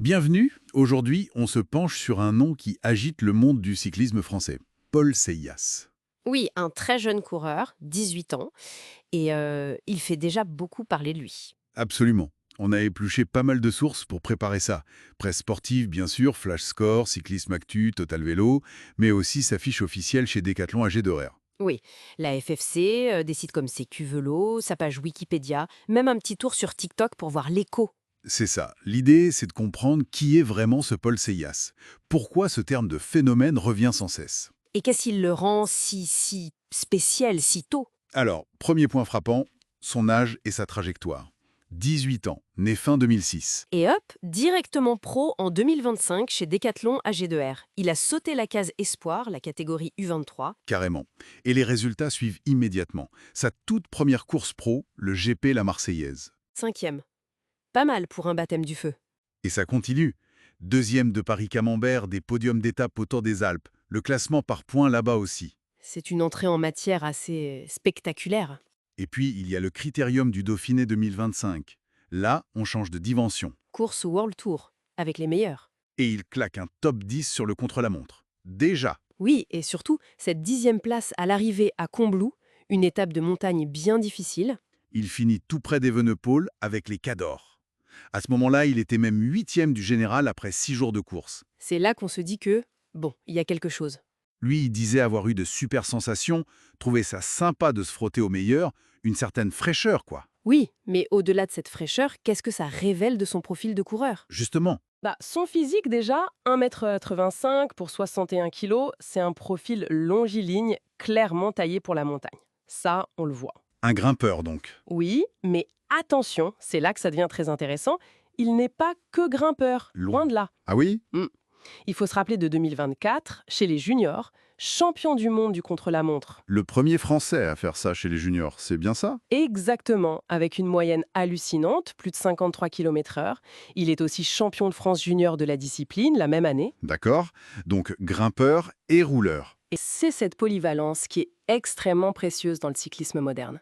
Bienvenue, aujourd'hui on se penche sur un nom qui agite le monde du cyclisme français, Paul Seilas. Oui, un très jeune coureur, 18 ans, et il fait déjà beaucoup parler de lui. Absolument. On a épluché pas mal de sources pour préparer ça. Presse sportive, bien sûr, Flash Score, Cyclisme Actu, Total Vélo, mais aussi sa fiche officielle chez Decathlon AG2R. Oui, la FFC, des sites comme CQ-Vélo, sa page Wikipédia, même un petit tour sur TikTok pour voir l'écho. C'est ça. L'idée, c'est de comprendre qui est vraiment ce Paul Seilas. Pourquoi ce terme de phénomène revient sans cesse. Et qu'est-ce qui le rend si spécial, si tôt? Alors, premier point frappant, son âge et sa trajectoire. 18 ans, né fin 2006. Et hop, directement pro en 2025 chez Decathlon AG2R. Il a sauté la case Espoir, la catégorie U23. Carrément. Et les résultats suivent immédiatement. Sa toute première course pro, le GP La Marseillaise. 5e. Pas mal pour un baptême du feu. Et ça continue. Deuxième de Paris-Camembert, des podiums d'étape au Tour des Alpes. Le classement par points là-bas aussi. C'est une entrée en matière assez spectaculaire. Et puis, il y a le Critérium du Dauphiné 2025. Là, on change de dimension. Course World Tour, avec les meilleurs. Et il claque un top 10 sur le contre-la-montre. Déjà. Oui, et surtout, cette 10e place à l'arrivée à Combloux, une étape de montagne bien difficile. Il finit tout près d'Evenepoel avec les Cadors. À ce moment-là, il était même 8e du général après 6 jours de course. C'est là qu'on se dit que, bon, il y a quelque chose. Lui, il disait avoir eu de super sensations, trouvait ça sympa de se frotter au meilleur, une certaine fraîcheur, quoi. Oui, mais au-delà de cette fraîcheur, qu'est-ce que ça révèle de son profil de coureur? Justement, Son physique déjà, 1,85 m pour 61 kg, c'est un profil longiligne, clairement taillé pour la montagne. Ça, on le voit. un grimpeur donc. Oui, mais attention, c'est là que ça devient très intéressant, il n'est pas que grimpeur, loin de là. Ah oui? Il faut se rappeler de 2024, chez les juniors, champion du monde du contre-la-montre. Le premier Français à faire ça chez les juniors, c'est bien ça? Exactement, avec une moyenne hallucinante, plus de 53 km/h. Il est aussi champion de France junior de la discipline la même année. D'accord. Donc grimpeur et rouleur. Et c'est cette polyvalence qui est extrêmement précieuse dans le cyclisme moderne.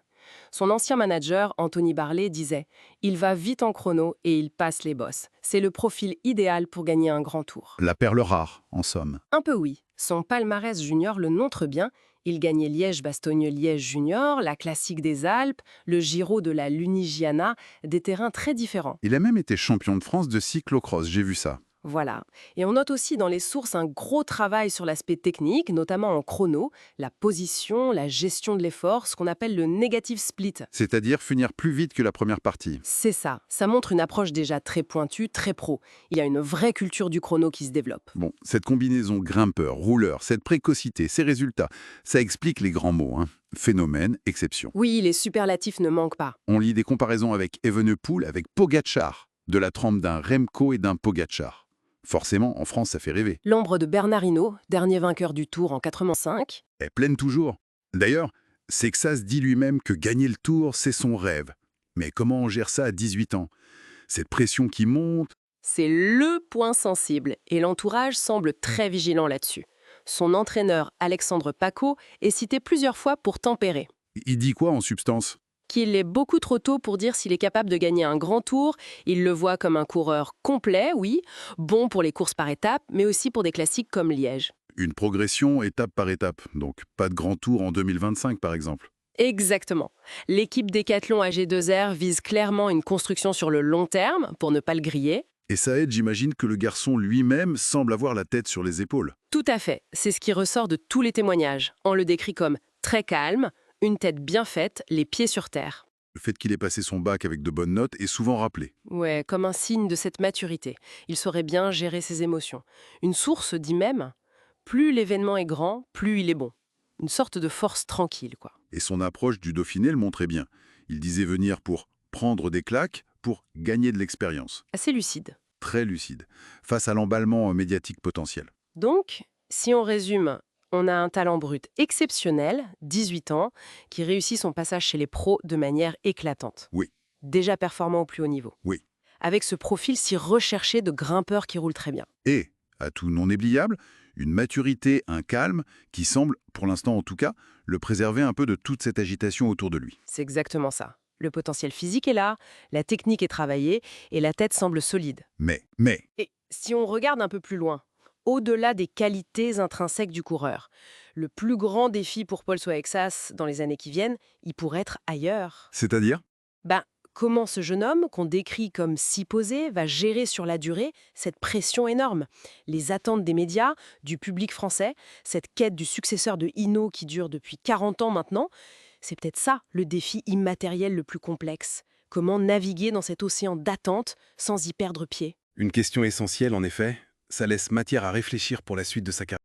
Son ancien manager, Anthony Barlet, disait « Il va vite en chrono et il passe les bosses. C'est le profil idéal pour gagner un grand tour. La perle rare, en somme. » Un peu oui. Son palmarès junior le montre bien. Il gagnait Liège-Bastogne-Liège junior, la Classique des Alpes, le Giro de la Lunigiana, des terrains très différents. Il a même été champion de France de cyclocross, j'ai vu ça. Voilà. Et on note aussi dans les sources un gros travail sur l'aspect technique, notamment en chrono, la position, la gestion de l'effort, ce qu'on appelle le negative split. C'est-à-dire finir plus vite que la première partie. C'est ça. Ça montre une approche déjà très pointue, très pro. Il y a une vraie culture du chrono qui se développe. Bon, cette combinaison grimpeur, rouleur, cette précocité, ces résultats, ça explique les grands mots, hein. Phénomène, exception. Oui, les superlatifs ne manquent pas. On lit des comparaisons avec Evenepoel, avec Pogacar, de la trempe d'un Remco et d'un Pogacar. Forcément, en France, ça fait rêver. L'ombre de Bernard Hinault, dernier vainqueur du Tour en 85. Elle pleine toujours. D'ailleurs, Sexas dit lui-même que gagner le Tour, c'est son rêve. Mais comment on gère ça à 18 ans? Cette pression qui monte. C'est le point sensible et l'entourage semble très vigilant là-dessus. Son entraîneur, Alexandre Paco, est cité plusieurs fois pour tempérer. Il dit quoi en substance? Qu'il est beaucoup trop tôt pour dire s'il est capable de gagner un grand tour. Il le voit comme un coureur complet, oui, bon pour les courses par étapes, mais aussi pour des classiques comme Liège. Une progression étape par étape, donc pas de grand tour en 2025 par exemple. Exactement. L'équipe Decathlon AG2R vise clairement une construction sur le long terme, pour ne pas le griller. Et ça aide, j'imagine, que le garçon lui-même semble avoir la tête sur les épaules. Tout à fait. C'est ce qui ressort de tous les témoignages. On le décrit comme très calme, une tête bien faite, les pieds sur terre. Le fait qu'il ait passé son bac avec de bonnes notes est souvent rappelé. Ouais, comme un signe de cette maturité. Il saurait bien gérer ses émotions. Une source dit même, plus l'événement est grand, plus il est bon. Une sorte de force tranquille, quoi. Et son approche du Dauphiné le montrait bien. Il disait venir pour prendre des claques, pour gagner de l'expérience. Assez lucide. Très lucide, face à l'emballement médiatique potentiel. Donc, si on résume, on a un talent brut exceptionnel, 18 ans, qui réussit son passage chez les pros de manière éclatante. Oui, Déjà performant au plus haut niveau. oui. Avec ce profil si recherché de grimpeur qui roule très bien. Et, à tout non négligeable, une maturité, un calme qui semble, pour l'instant en tout cas, le préserver un peu de toute cette agitation autour de lui. C'est exactement ça. Le potentiel physique est là, la technique est travaillée et la tête semble solide. Mais, Et si on regarde un peu plus loin, au-delà des qualités intrinsèques du coureur, le plus grand défi pour Paul Soexas dans les années qui viennent, il pourrait être ailleurs. c'est-à-dire? Ben, comment ce jeune homme, qu'on décrit comme si posé, va gérer sur la durée cette pression énorme? Les attentes des médias, du public français, cette quête du successeur de Hinault qui dure depuis 40 ans maintenant, c'est peut-être ça le défi immatériel le plus complexe. Comment naviguer dans cet océan d'attente sans y perdre pied? Une question essentielle, en effet. Ça laisse matière à réfléchir pour la suite de sa carrière.